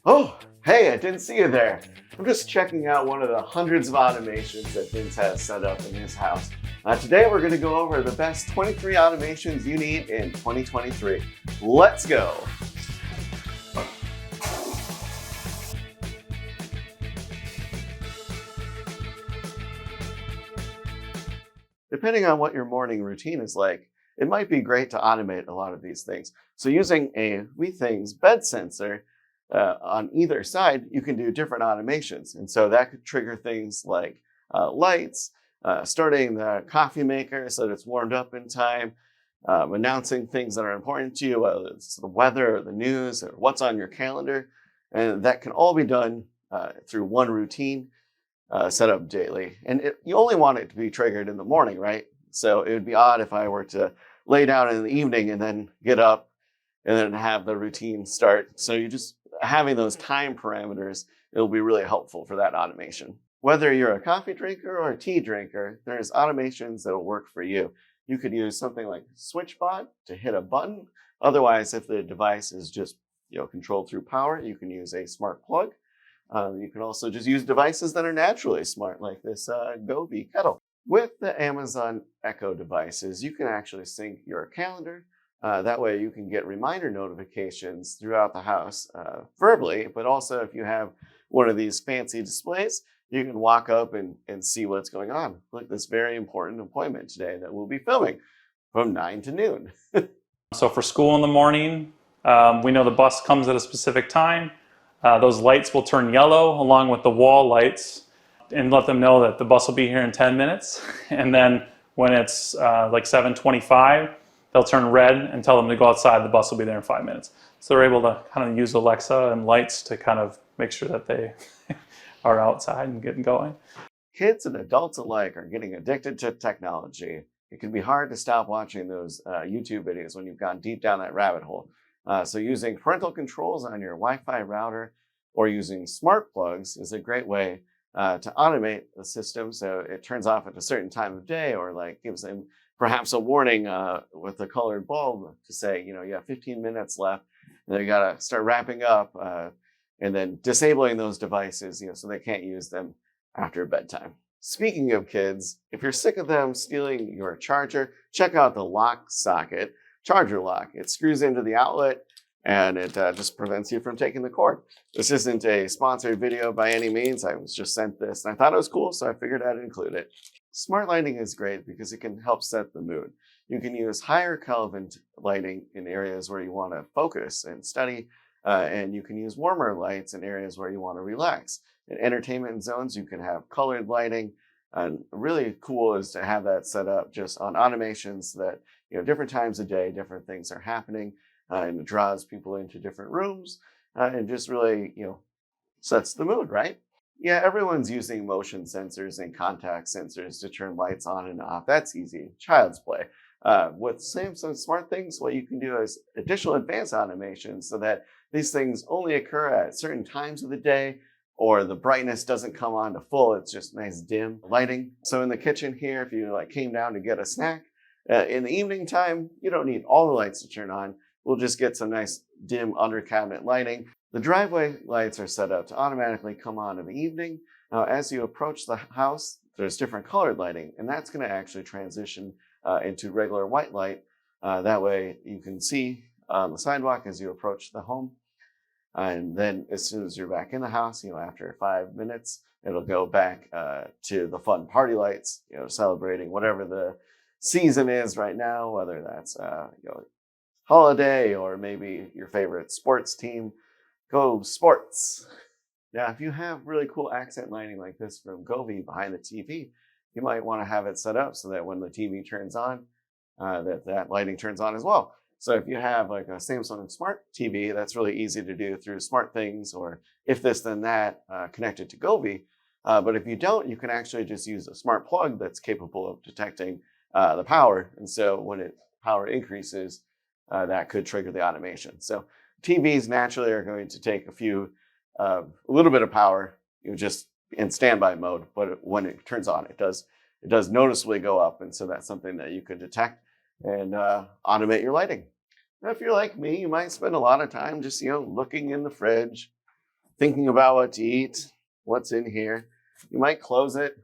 Oh, hey, I didn't see you there. I'm just checking out one of the hundreds of automations that Vince has set up in his house. Today we're going to go over the best 23 automations you need in 2023. Let's go. Depending on what your morning routine is like, it might be great to automate a lot of these things. So using a SmartThings bed sensor on either side, you can do different automations. And so that could trigger things like lights, starting the coffee maker so that it's warmed up in time, announcing things that are important to you, whether it's the weather or the news or what's on your calendar. And that can all be done through one routine set up daily. And you only want it to be triggered in the morning, right? So it would be odd if I were to lay down in the evening and then get up and then have the routine start. So you just having those time parameters, it'll be really helpful for that automation. Whether you're a coffee drinker or a tea drinker, there's automations that'll work for you. You could use something like SwitchBot to hit a button. Otherwise, if the device is just controlled through power, you can use a smart plug. You can also just use devices that are naturally smart, like this Goodnight kettle. With the Amazon Echo devices, you can actually sync your calendar. That way you can get reminder notifications throughout the house verbally, but also if you have one of these fancy displays, you can walk up and see what's going on. Like this very important appointment today that we'll be filming from 9 to noon. So for school in the morning, we know the bus comes at a specific time. Those lights will turn yellow along with the wall lights and let them know that the bus will be here in 10 minutes. And then when it's like 7:25, they'll turn red and tell them to go outside. The bus will be there in 5 minutes. So they're able to kind of use Alexa and lights to kind of make sure that they are outside and getting going. Kids and adults alike are getting addicted to technology. It can be hard to stop watching those YouTube videos when you've gone deep down that rabbit hole. So using parental controls on your Wi-Fi router or using smart plugs is a great way to automate the system so it turns off at a certain time of day, or like gives them perhaps a warning with a colored bulb to say, you have 15 minutes left and you got to start wrapping up and then disabling those devices, so they can't use them after bedtime. Speaking of kids, if you're sick of them stealing your charger, check out the lock socket charger lock. It screws into the outlet and it just prevents you from taking the cord. This isn't a sponsored video by any means. I was just sent this and I thought it was cool, so I figured I'd include it. Smart lighting is great because it can help set the mood. You can use higher Kelvin lighting in areas where you want to focus and study, and you can use warmer lights in areas where you want to relax. In entertainment zones, you can have colored lighting. And really cool is to have that set up just on automations that, different times of day, different things are happening, and it draws people into different rooms and just really, sets the mood, right? Yeah, everyone's using motion sensors and contact sensors to turn lights on and off. That's easy, child's play. With Samsung SmartThings, what you can do is additional advanced automations so that these things only occur at certain times of the day, or the brightness doesn't come on to full. It's just nice dim lighting. So in the kitchen here, if you came down to get a snack in the evening time, you don't need all the lights to turn on. We'll just get some nice dim under cabinet lighting. The driveway lights are set up to automatically come on in the evening. Now, as you approach the house, there's different colored lighting, and that's going to actually transition into regular white light. That way you can see on the sidewalk as you approach the home. And then as soon as you're back in the house, after 5 minutes, it'll go back to the fun party lights, celebrating whatever the season is right now, whether that's, holiday or maybe your favorite sports team. Go sports. Now, if you have really cool accent lighting like this from Govee behind the TV, you might want to have it set up so that when the TV turns on, that lighting turns on as well. So if you have like a Samsung Smart TV, that's really easy to do through SmartThings or If This Then That connected to Govee. But if you don't, you can actually just use a smart plug that's capable of detecting the power. And so when power increases, that could trigger the automation. So TVs naturally are going to take a little bit of power, just in standby mode. But when it turns on, it does noticeably go up. And so that's something that you could detect and automate your lighting. Now, if you're like me, you might spend a lot of time just, looking in the fridge, thinking about what to eat, what's in here. You might close it,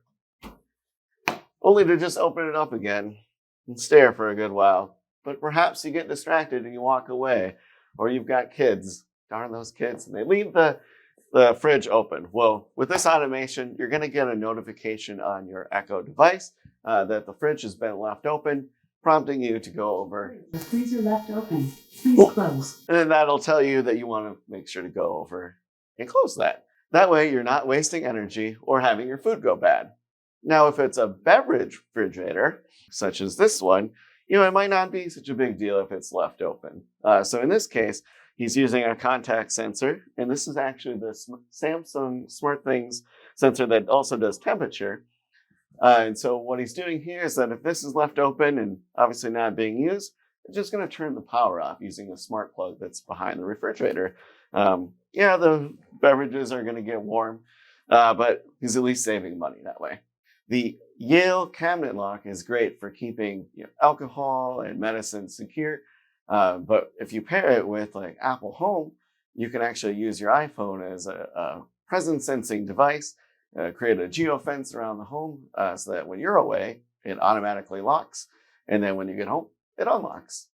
only to just open it up again and stare for a good while. But perhaps you get distracted and you walk away, or you've got kids. Darn those kids. And they leave the fridge open. Well, with this automation, you're going to get a notification on your Echo device that the fridge has been left open, prompting you to go over. The freezer left open. Please close. And then that'll tell you that you want to make sure to go over and close that. That way, you're not wasting energy or having your food go bad. Now, if it's a beverage refrigerator, such as this one, it might not be such a big deal if it's left open. So in this case, he's using a contact sensor, and this is actually the Samsung SmartThings sensor that also does temperature. And so what he's doing here is that if this is left open and obviously not being used, it's just going to turn the power off using a smart plug that's behind the refrigerator. The beverages are going to get warm, but he's at least saving money that way. The Yale cabinet lock is great for keeping alcohol and medicine secure. But if you pair it with like Apple Home, you can actually use your iPhone as a presence sensing device, create a geofence around the home so that when you're away, it automatically locks. And then when you get home, it unlocks.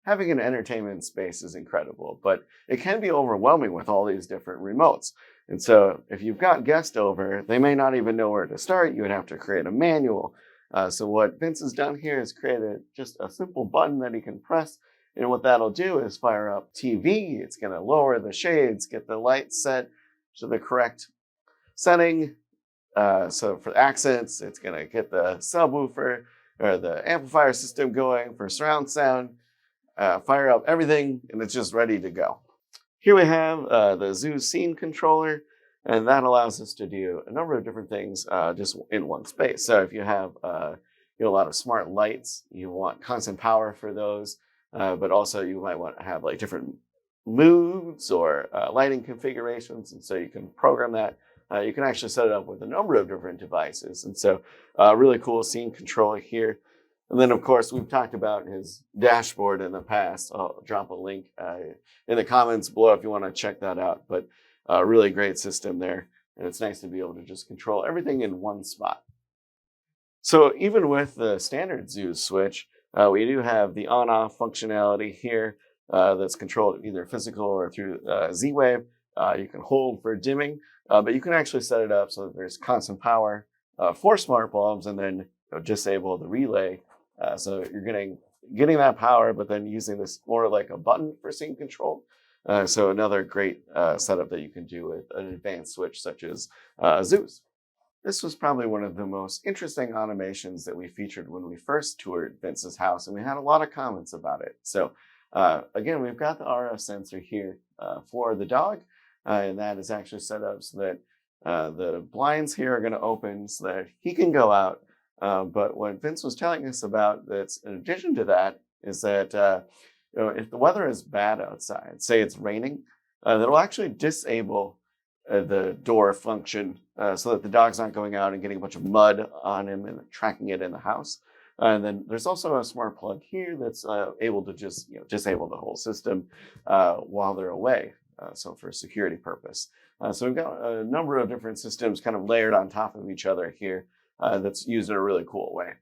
Having an entertainment space is incredible, but it can be overwhelming with all these different remotes. And so if you've got guests over, they may not even know where to start. You would have to create a manual. So what Vince has done here is created just a simple button that he can press. And what that'll do is fire up TV. It's going to lower the shades, get the lights set to the correct setting. So for accents, it's going to get the subwoofer or the amplifier system going for surround sound. Fire up everything, and it's just ready to go. Here we have the Zoo Scene Controller, and that allows us to do a number of different things just in one space. So if you have a lot of smart lights, you want constant power for those, but also you might want to have like different moods or lighting configurations, and so you can program that. You can actually set it up with a number of different devices, and so really cool scene controller here. And then, of course, we've talked about his dashboard in the past. I'll drop a link in the comments below if you want to check that out. But really great system there. And it's nice to be able to just control everything in one spot. So even with the standard Zoo switch, we do have the on-off functionality here that's controlled either physical or through Z-Wave. You can hold for dimming, but you can actually set it up so that there's constant power for smart bulbs and then disable the relay. So you're getting that power, but then using this more like a button for scene control. So another great setup that you can do with an advanced switch such as Zoos. This was probably one of the most interesting automations that we featured when we first toured Vince's house, and we had a lot of comments about it. So again, we've got the RF sensor here for the dog, and that is actually set up so that the blinds here are going to open so that he can go out. But what Vince was telling us about that's in addition to that is that if the weather is bad outside, say it's raining, that'll actually disable the door function so that the dog's not going out and getting a bunch of mud on him and tracking it in the house. And then there's also a smart plug here that's able to just disable the whole system while they're away, so for security purpose. So we've got a number of different systems kind of layered on top of each other here. That's used in a really cool way.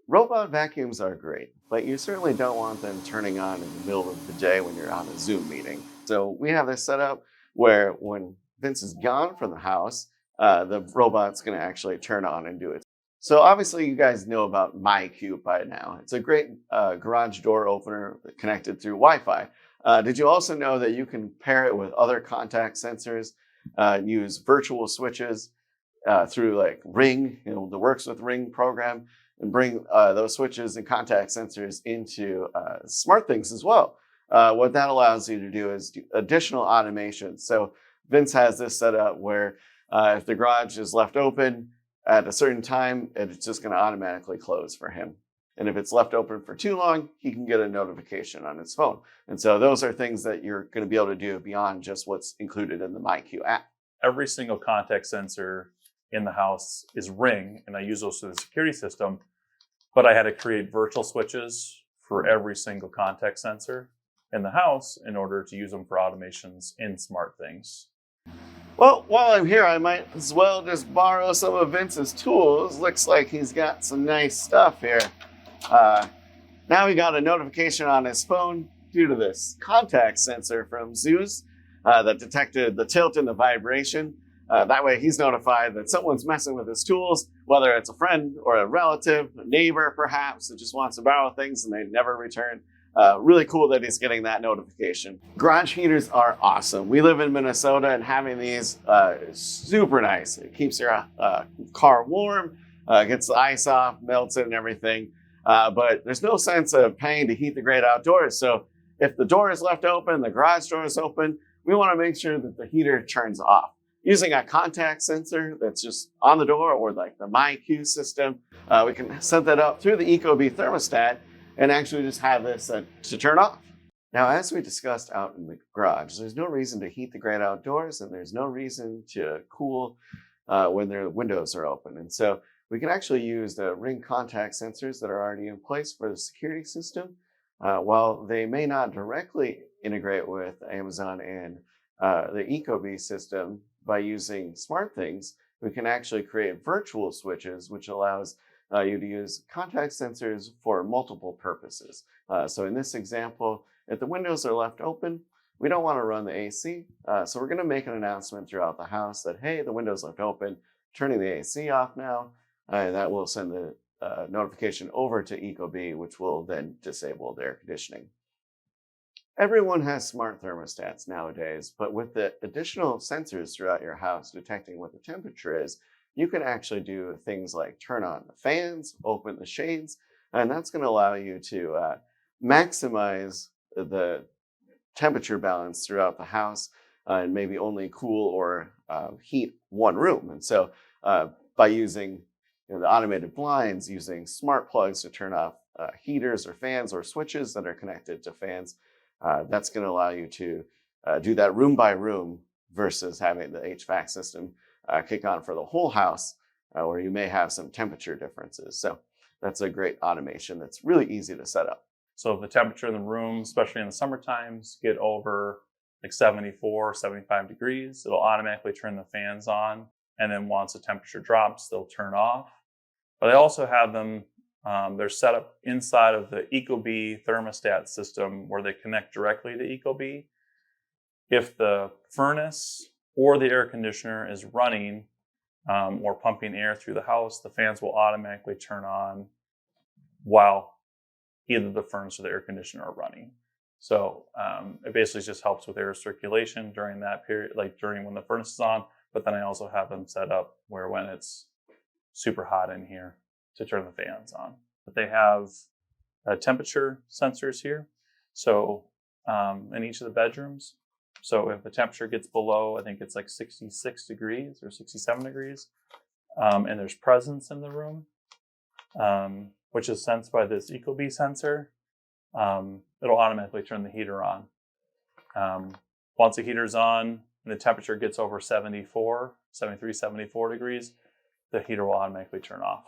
Robot vacuums are great, but you certainly don't want them turning on in the middle of the day when you're on a Zoom meeting. So we have this set up where when Vince is gone from the house, the robot's going to actually turn on and do it. So obviously you guys know about MyCube by now. It's a great garage door opener connected through Wi-Fi. Did you also know that you can pair it with other contact sensors, use virtual switches, through like Ring, the Works with Ring program, and bring those switches and contact sensors into SmartThings as well. What that allows you to do is do additional automation. So Vince has this set up where if the garage is left open at a certain time, it's just going to automatically close for him. And if it's left open for too long, he can get a notification on his phone. And so those are things that you're going to be able to do beyond just what's included in the MyQ app. Every single contact sensor in the house is Ring, and I use those for the security system, but I had to create virtual switches for every single contact sensor in the house in order to use them for automations in SmartThings. Well, while I'm here, I might as well just borrow some of Vince's tools. Looks like he's got some nice stuff here. Uh, Now he got a notification on his phone due to this contact sensor from Zeus that detected the tilt and the vibration. That way he's notified that someone's messing with his tools, whether it's a friend or a relative, a neighbor perhaps, that just wants to borrow things and they never return. Really cool that he's getting that notification. Garage heaters are awesome. We live in Minnesota, and having these is super nice. It keeps your car warm, gets the ice off, melts it and everything. But there's no sense of paying to heat the great outdoors. So if the door is left open, the garage door is open, we want to make sure that the heater turns off. Using a contact sensor that's just on the door, or like the MyQ system, we can set that up through the Ecobee thermostat and actually just have this to turn off. Now, as we discussed out in the garage, there's no reason to heat the great outdoors, and there's no reason to cool when the windows are open. And so we can actually use the ring contact sensors that are already in place for the security system. While they may not directly integrate with Amazon and the Ecobee system, by using SmartThings, we can actually create virtual switches, which allows you to use contact sensors for multiple purposes. So in this example, if the windows are left open, we don't want to run the AC. So we're going to make an announcement throughout the house that, hey, the window's left open, turning the AC off now. And that will send the notification over to Ecobee, which will then disable the air conditioning. Everyone has smart thermostats nowadays, but with the additional sensors throughout your house detecting what the temperature is, you can actually do things like turn on the fans, open the shades, and that's going to allow you to maximize the temperature balance throughout the house and maybe only cool or heat one room. And so by using the automated blinds, using smart plugs to turn off heaters or fans or switches that are connected to fans, that's going to allow you to do that room by room versus having the HVAC system kick on for the whole house, where you may have some temperature differences. So that's a great automation that's really easy to set up. So if the temperature in the room, especially in the summer times, get over like 74, 75 degrees, it'll automatically turn the fans on. And then once the temperature drops, they'll turn off. But I also have them, they're set up inside of the Ecobee thermostat system where they connect directly to Ecobee. If the furnace or the air conditioner is running or pumping air through the house, the fans will automatically turn on while either the furnace or the air conditioner are running. So it basically just helps with air circulation during that period, like during when the furnace is on. But then I also have them set up where when it's super hot in here to turn the fans on. But they have temperature sensors here. So in each of the bedrooms. So if the temperature gets below, I think it's like 66 degrees or 67 degrees, and there's presence in the room, which is sensed by this Ecobee sensor, it'll automatically turn the heater on. Once the heater's on and the temperature gets over 74 degrees, the heater will automatically turn off.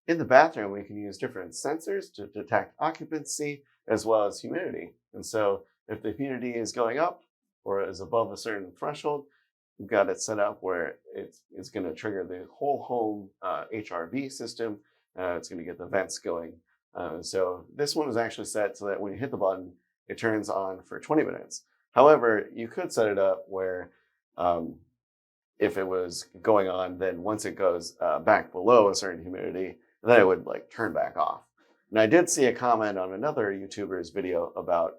In the bathroom, we can use different sensors to detect occupancy as well as humidity. And so if the humidity is going up or is above a certain threshold, we've got it set up where it's going to trigger the whole home HRV system. It's going to get the vents going. So this one is actually set so that when you hit the button, it turns on for 20 minutes. However, you could set it up where if it was going on, then once it goes back below a certain humidity, then it would like turn back off. And I did see a comment on another YouTuber's video about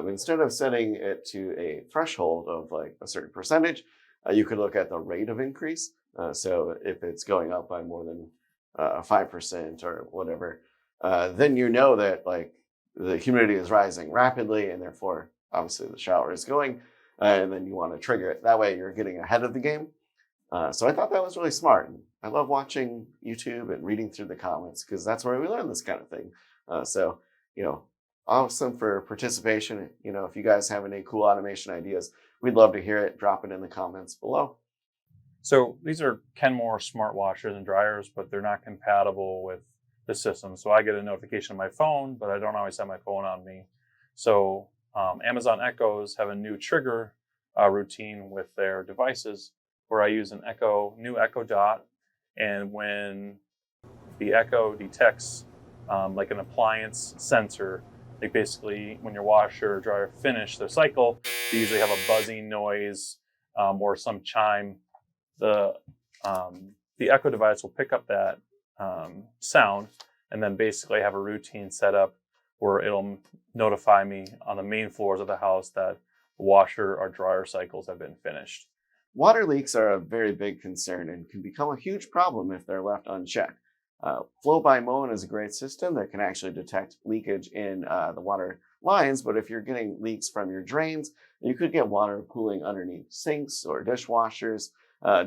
instead of setting it to a threshold of like a certain percentage, you could look at the rate of increase. So if it's going up by more than 5% or whatever, then you know that like the humidity is rising rapidly, and therefore obviously the shower is going, and then you want to trigger it. That way you're getting ahead of the game. So I thought that was really smart. I love watching YouTube and reading through the comments because that's where we learn this kind of thing. So, awesome for participation. If you guys have any cool automation ideas, we'd love to hear it. Drop it in the comments below. So these are Kenmore smart washers and dryers, but they're not compatible with the system. So I get a notification on my phone, but I don't always have my phone on me. So Amazon Echoes have a new trigger routine with their devices where I use an new Echo Dot, and when the Echo detects like an appliance sensor, like basically when your washer or dryer finish their cycle, they usually have a buzzing noise or some chime. The Echo device will pick up that sound, and then basically have a routine set up where it'll notify me on the main floors of the house that the washer or dryer cycles have been finished. Water leaks are a very big concern and can become a huge problem if they're left unchecked. Flow-by-moan is a great system that can actually detect leakage in the water lines, but if you're getting leaks from your drains, you could get water pooling underneath sinks or dishwashers,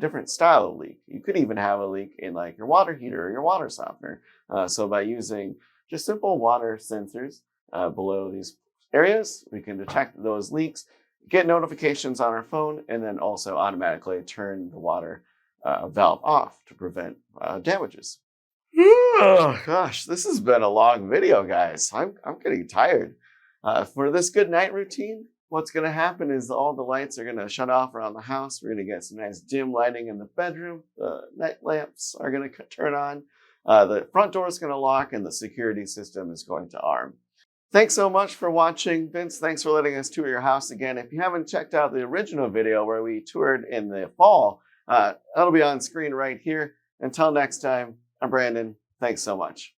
different style of leak. You could even have a leak in like your water heater or your water softener. So by using just simple water sensors below these areas, we can detect those leaks, get notifications on our phone, and then also automatically turn the water valve off to prevent damages. Oh gosh, this has been a long video, guys. I'm getting tired. For this good night routine, what's going to happen is all the lights are going to shut off around the house. We're going to get some nice dim lighting in the bedroom. The night lamps are going to turn on. The front door is going to lock, and the security system is going to arm. Thanks so much for watching, Vince. Thanks for letting us tour your house again. If you haven't checked out the original video where we toured in the fall, that'll be on screen right here. Until next time, I'm Brandon. Thanks so much.